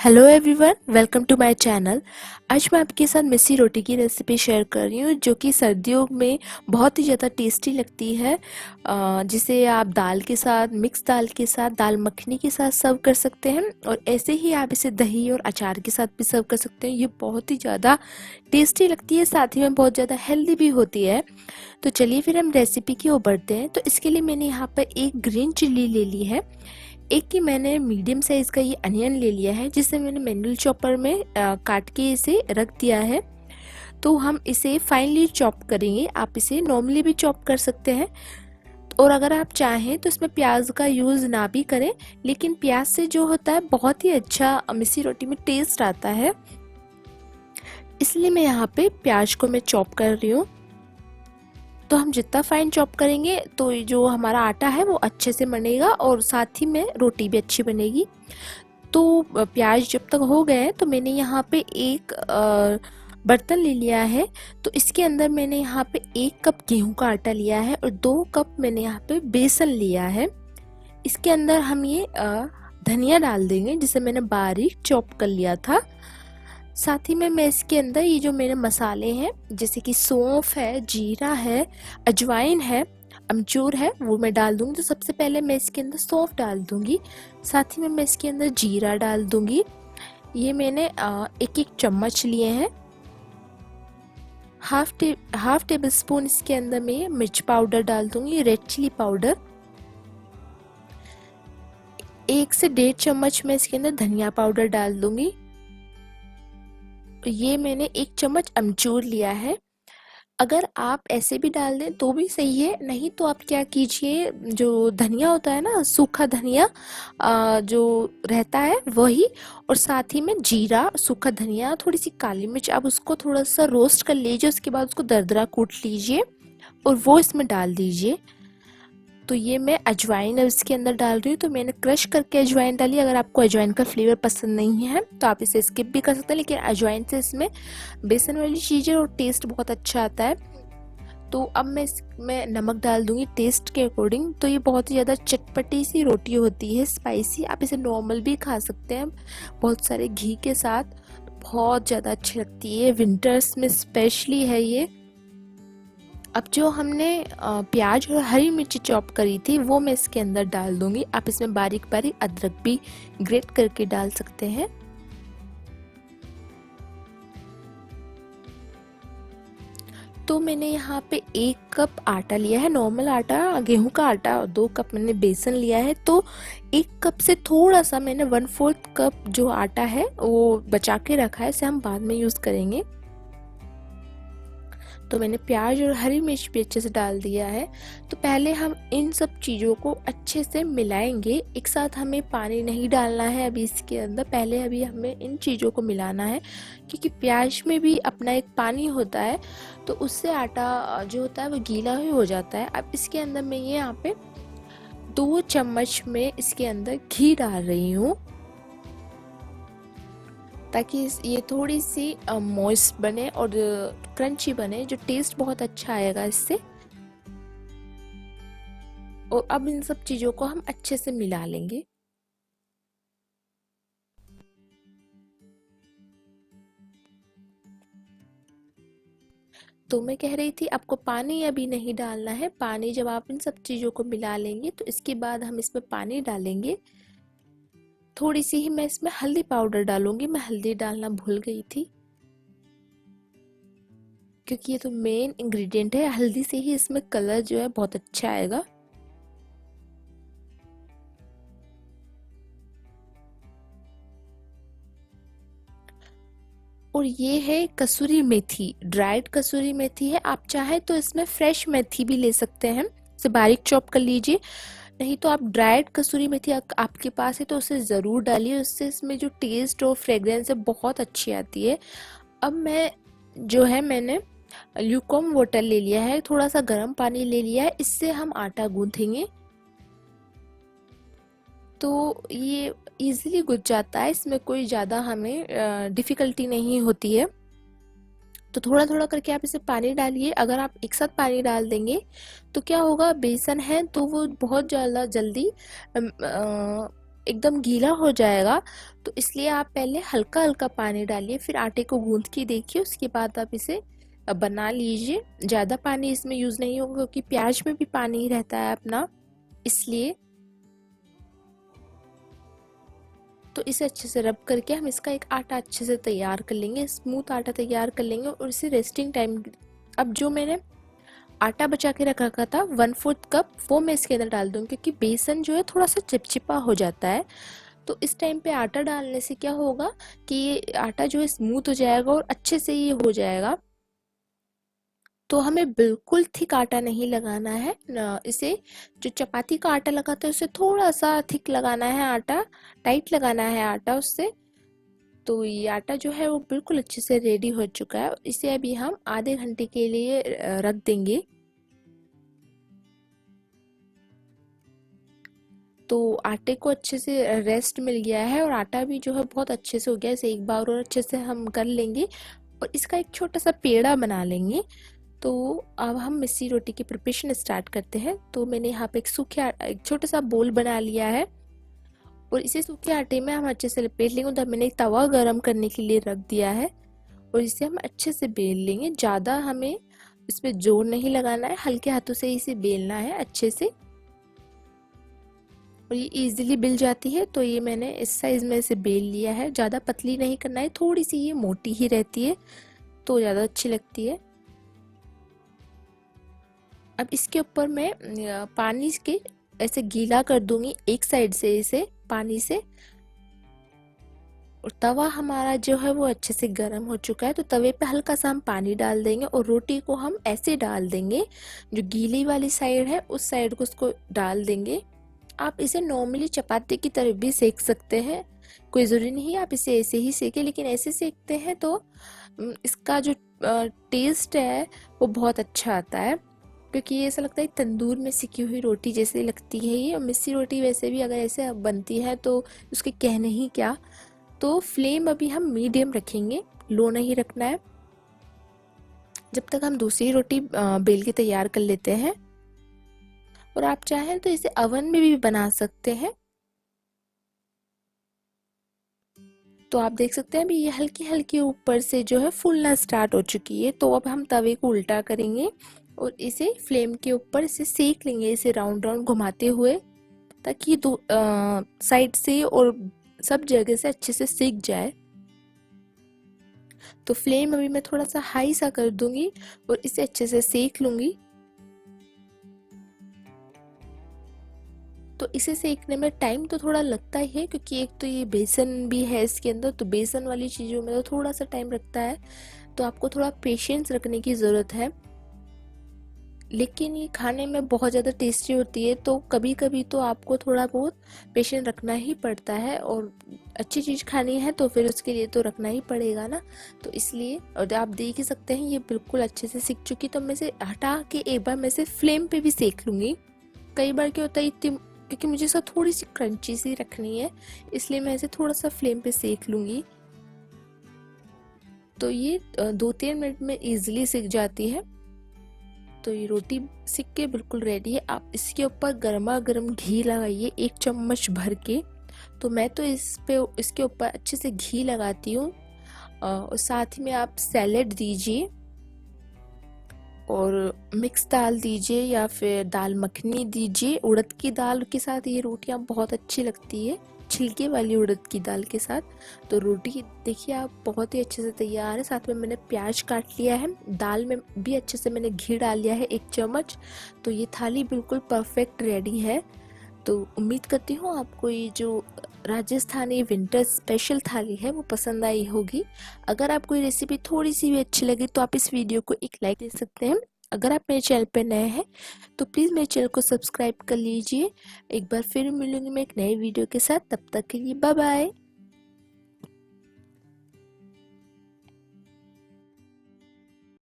Hello everyone, welcome to my channel. आज मैं आपके साथ मिस्सी रोटी की रेसिपी शेयर कर रही हूँ जो कि सर्दियों में बहुत ही ज़्यादा टेस्टी लगती है। जिसे आप दाल के साथ, मिक्स दाल के साथ, दाल मखनी के साथ सर्व कर सकते हैं और ऐसे ही आप इसे दही और अचार के साथ भी सर्व कर सकते हैं। ये बहुत ही ज़्यादा टेस्टी लगती है, साथ ही में बहुत ज़्यादा हेल्दी भी होती है। तो चलिए फिर हम रेसिपी की ओर बढ़ते हैं। तो इसके लिए मैंने यहाँ पर एक ग्रीन चिल्ली ले ली है। एक ही मैंने मीडियम साइज़ का ये अनियन ले लिया है जिसे मैंने मैनुअल चॉपर में काट के इसे रख दिया है। तो हम इसे फाइनली चॉप करेंगे। आप इसे नॉर्मली भी चॉप कर सकते हैं और अगर आप चाहें तो इसमें प्याज का यूज़ ना भी करें, लेकिन प्याज से जो होता है बहुत ही अच्छा मिस्सी रोटी में टेस्ट आता है, इसलिए मैं यहाँ पे प्याज को मैं चॉप कर रही हूँ। तो हम जितना फाइन चॉप करेंगे तो जो हमारा आटा है वो अच्छे से बनेगा और साथ ही में रोटी भी अच्छी बनेगी। तो प्याज जब तक हो गए तो मैंने यहाँ पे एक बर्तन ले लिया है। तो इसके अंदर मैंने यहाँ पे 1 कप गेहूं का आटा लिया है और 2 कप मैंने यहाँ पे बेसन लिया है। इसके अंदर हम ये धनिया डाल देंगे जिसे मैंने बारीक चॉप कर लिया था। साथ ही में मैं इसके अंदर ये जो मेरे मसाले हैं जैसे कि सौंफ है, जीरा है, अजवाइन है, अमचूर है, वो मैं डाल दूंगी। तो सबसे पहले मैं इसके अंदर सौंफ डाल दूंगी, साथ ही में मैं इसके अंदर जीरा डाल दूंगी। ये मैंने एक एक चम्मच लिए हैं। हाफ टेबल स्पून इसके अंदर मैं मिर्च पाउडर डाल दूंगी, रेड चिली पाउडर। 1 से 1.5 चम्मच मैं इसके अंदर धनिया पाउडर डाल दूंगी। ये मैंने 1 चम्मच अमचूर लिया है। अगर आप ऐसे भी डाल दें तो भी सही है, नहीं तो आप क्या कीजिए, जो धनिया होता है ना, सूखा धनिया जो रहता है वही, और साथ ही में जीरा, सूखा धनिया, थोड़ी सी काली मिर्च, आप उसको थोड़ा सा रोस्ट कर लीजिए। उसके बाद उसको दरदरा कूट लीजिए और वो इसमें डाल दीजिए। तो ये मैं अजवाइन अब इसके अंदर डाल रही हूँ। तो मैंने क्रश करके अजवाइन डाली। अगर आपको अजवाइन का फ्लेवर पसंद नहीं है तो आप इसे स्किप भी कर सकते हैं, लेकिन अजवाइन से इसमें बेसन वाली चीज़ें और टेस्ट बहुत अच्छा आता है। तो अब मैं इसमें नमक डाल दूंगी टेस्ट के अकॉर्डिंग। तो ये बहुत ही ज़्यादा चटपटी सी रोटी होती है, स्पाइसी। आप इसे नॉर्मल भी खा सकते हैं बहुत सारे घी के साथ, बहुत ज़्यादा अच्छी लगती है। विंटर्स में स्पेशली है ये। अब जो हमने प्याज और हरी मिर्ची चॉप करी थी वो मैं इसके अंदर डाल दूंगी। आप इसमें बारीक बारीक अदरक भी ग्रेट करके डाल सकते हैं। तो मैंने यहाँ पे 1 कप आटा लिया है, नॉर्मल आटा, गेहूं का आटा, और 2 कप मैंने बेसन लिया है। तो 1 कप से थोड़ा सा मैंने 1/4 कप जो आटा है वो बचा के रखा है, इसे हम बाद में यूज़ करेंगे। तो मैंने प्याज और हरी मिर्च भी अच्छे से डाल दिया है। तो पहले हम इन सब चीज़ों को अच्छे से मिलाएंगे। एक साथ हमें पानी नहीं डालना है अभी इसके अंदर, पहले अभी हमें इन चीज़ों को मिलाना है, क्योंकि प्याज में भी अपना एक पानी होता है, तो उससे आटा जो होता है वो गीला ही हो जाता है। अब इसके अंदर मैं ये यहाँ पे 2 चम्मच में इसके अंदर घी डाल रही हूँ, ताकि ये थोड़ी सी मॉइस्ट बने और क्रंची बने, जो टेस्ट बहुत अच्छा आएगा इससे। और अब इन सब चीज़ों को हम अच्छे से मिला लेंगे। तो मैं कह रही थी आपको पानी अभी नहीं डालना है। पानी जब आप इन सब चीज़ों को मिला लेंगे तो इसके बाद हम इसमें पानी डालेंगे। थोड़ी सी ही मैं इसमें हल्दी पाउडर डालूंगी, मैं हल्दी डालना भूल गई थी, क्योंकि ये तो मेन इंग्रेडिएंट है। हल्दी से ही इसमें कलर जो है बहुत अच्छा आएगा। और ये है कसूरी मेथी, ड्राइड कसूरी मेथी है। आप चाहे तो इसमें फ्रेश मेथी भी ले सकते हैं, इसे बारीक चॉप कर लीजिए। नहीं तो आप ड्राइड कसूरी मेथी आपके पास है तो उसे ज़रूर डालिए, उससे इसमें जो टेस्ट और फ्रेग्रेंस है बहुत अच्छी आती है। अब मैं जो है मैंने ल्यूकॉम वाटर ले लिया है, थोड़ा सा गर्म पानी ले लिया है, इससे हम आटा गूंथेंगे। तो ये इजीली गुज जाता है, इसमें कोई ज़्यादा हमें डिफ़िकल्टी नहीं होती है। तो थोड़ा थोड़ा करके आप इसे पानी डालिए। अगर आप एक साथ पानी डाल देंगे तो क्या होगा, बेसन है तो वो बहुत ज़्यादा जल्दी एकदम गीला हो जाएगा। तो इसलिए आप पहले हल्का हल्का पानी डालिए, फिर आटे को गूंथ के देखिए, उसके बाद आप इसे बना लीजिए। ज़्यादा पानी इसमें यूज़ नहीं होगा क्योंकि प्याज में भी पानी ही रहता है अपना, इसलिए। तो इसे अच्छे से रब करके हम इसका एक आटा अच्छे से तैयार कर लेंगे, स्मूथ आटा तैयार कर लेंगे। और इसे रेस्टिंग टाइम, अब जो मैंने आटा बचा के रखा था 1/4 कप, वो मैं इसके अंदर डाल दूँगी क्योंकि बेसन जो है थोड़ा सा चिपचिपा हो जाता है। तो इस टाइम पे आटा डालने से क्या होगा कि ये आटा जो है स्मूथ हो जाएगा और अच्छे से ये हो जाएगा। तो हमें बिल्कुल थिक आटा नहीं लगाना है न, इसे जो चपाती का आटा लगाता है उससे थोड़ा सा थिक लगाना है आटा, टाइट लगाना है आटा उससे। तो ये आटा जो है वो बिल्कुल अच्छे से रेडी हो चुका है। इसे अभी हम आधे घंटे के लिए रख देंगे। तो आटे को अच्छे से रेस्ट मिल गया है और आटा भी जो है बहुत अच्छे से हो गया है। इसे एक बार और अच्छे से हम कर लेंगे और इसका एक छोटा सा पेड़ा बना लेंगे। तो अब हम मिस्सी रोटी की प्रिपरेशन स्टार्ट करते हैं। तो मैंने यहाँ पे एक छोटा सा बोल बना लिया है और इसे सूखे आटे में हम अच्छे से लपेट लेंगे। तो मैंने एक तवा गरम करने के लिए रख दिया है और इसे हम अच्छे से बेल लेंगे। ज़्यादा हमें इस पर जोर नहीं लगाना है, हल्के हाथों से इसे बेलना है अच्छे से। और ये इजीली बिल जाती है। तो ये मैंने इस साइज़ में इसे बेल लिया है। ज़्यादा पतली नहीं करना है, थोड़ी सी ये मोटी ही रहती है तो ज़्यादा अच्छी लगती है। अब इसके ऊपर मैं पानी के ऐसे गीला कर दूंगी एक साइड से इसे पानी से। और तवा हमारा जो है वो अच्छे से गर्म हो चुका है। तो तवे पे हल्का सा हम पानी डाल देंगे और रोटी को हम ऐसे डाल देंगे, जो गीली वाली साइड है उस साइड को उसको डाल देंगे। आप इसे नॉर्मली चपाती की तरह भी सेक सकते हैं, कोई ज़रूरी नहीं है आप इसे ऐसे ही सेकें। लेकिन ऐसे सेकते हैं तो इसका जो टेस्ट है वो बहुत अच्छा आता है, क्योंकि ये ऐसा लगता है तंदूर में सिकी हुई रोटी जैसे लगती है ये। और मिस्सी रोटी वैसे भी अगर ऐसे बनती है तो उसके कहने ही क्या। तो फ्लेम अभी हम मीडियम रखेंगे, लो नहीं रखना है, जब तक हम दूसरी रोटी बेल के तैयार कर लेते हैं। और आप चाहें तो इसे अवन में भी बना सकते हैं। तो आप देख सकते हैं अभी ये हल्की हल्की ऊपर से जो है फूलना स्टार्ट हो चुकी है। तो अब हम तवे को उल्टा करेंगे और इसे फ्लेम के ऊपर इसे सेक लेंगे, इसे राउंड राउंड घुमाते हुए, ताकि दो साइड से और सब जगह से अच्छे से सेक जाए। तो फ्लेम अभी मैं थोड़ा सा हाई सा कर दूंगी और इसे अच्छे से सेक लूंगी। तो इसे सेकने में टाइम तो थोड़ा लगता ही है, क्योंकि एक तो ये बेसन भी है इसके अंदर, तो बेसन वाली चीज़ों में तो थोड़ा सा टाइम लगता है। तो आपको थोड़ा पेशेंस रखने की ज़रूरत है। लेकिन ये खाने में बहुत ज़्यादा टेस्टी होती है, तो कभी कभी तो आपको थोड़ा बहुत पेशेंस रखना ही पड़ता है। और अच्छी चीज़ खानी है तो फिर उसके लिए तो रखना ही पड़ेगा ना। तो इसलिए, और आप देख ही सकते हैं ये बिल्कुल अच्छे से सिक चुकी। तो मैं इसे हटा के एक बार मैं इसे फ्लेम पे भी सेक लूँगी। कई बार क्या होता है इतनी, क्योंकि मुझे इसे थोड़ी सी क्रंची सी रखनी है, इसलिए मैं इसे थोड़ा सा फ्लेम पे सेक लूँगी। तो ये 2-3 मिनट में ईजिली सिक जाती है। तो ये रोटी सिक के बिल्कुल रेडी है। आप इसके ऊपर गर्मा गर्म घी लगाइए 1 चम्मच भर के। तो मैं तो इसके ऊपर अच्छे से घी लगाती हूँ। और साथ ही में आप सैलेड दीजिए और मिक्स दाल दीजिए या फिर दाल मखनी दीजिए। उड़द की दाल के साथ ये रोटियां बहुत अच्छी लगती है, छिलके वाली उड़द की दाल के साथ। तो रोटी देखिए आप बहुत ही अच्छे से तैयार है। साथ में मैंने प्याज काट लिया है, दाल में भी अच्छे से मैंने घी डाल लिया है 1 चम्मच। तो ये थाली बिल्कुल परफेक्ट रेडी है। तो उम्मीद करती हूँ आपको ये जो राजस्थानी विंटर स्पेशल थाली है वो पसंद आई होगी। अगर आपको ये रेसिपी थोड़ी सी भी अच्छी लगी तो आप इस वीडियो को एक लाइक दे सकते हैं। अगर आप मेरे चैनल पर नए हैं तो प्लीज़ मेरे चैनल को सब्सक्राइब कर लीजिए। एक बार फिर मिलूंगी मैं एक नए वीडियो के साथ, तब तक के लिए बाय बाय।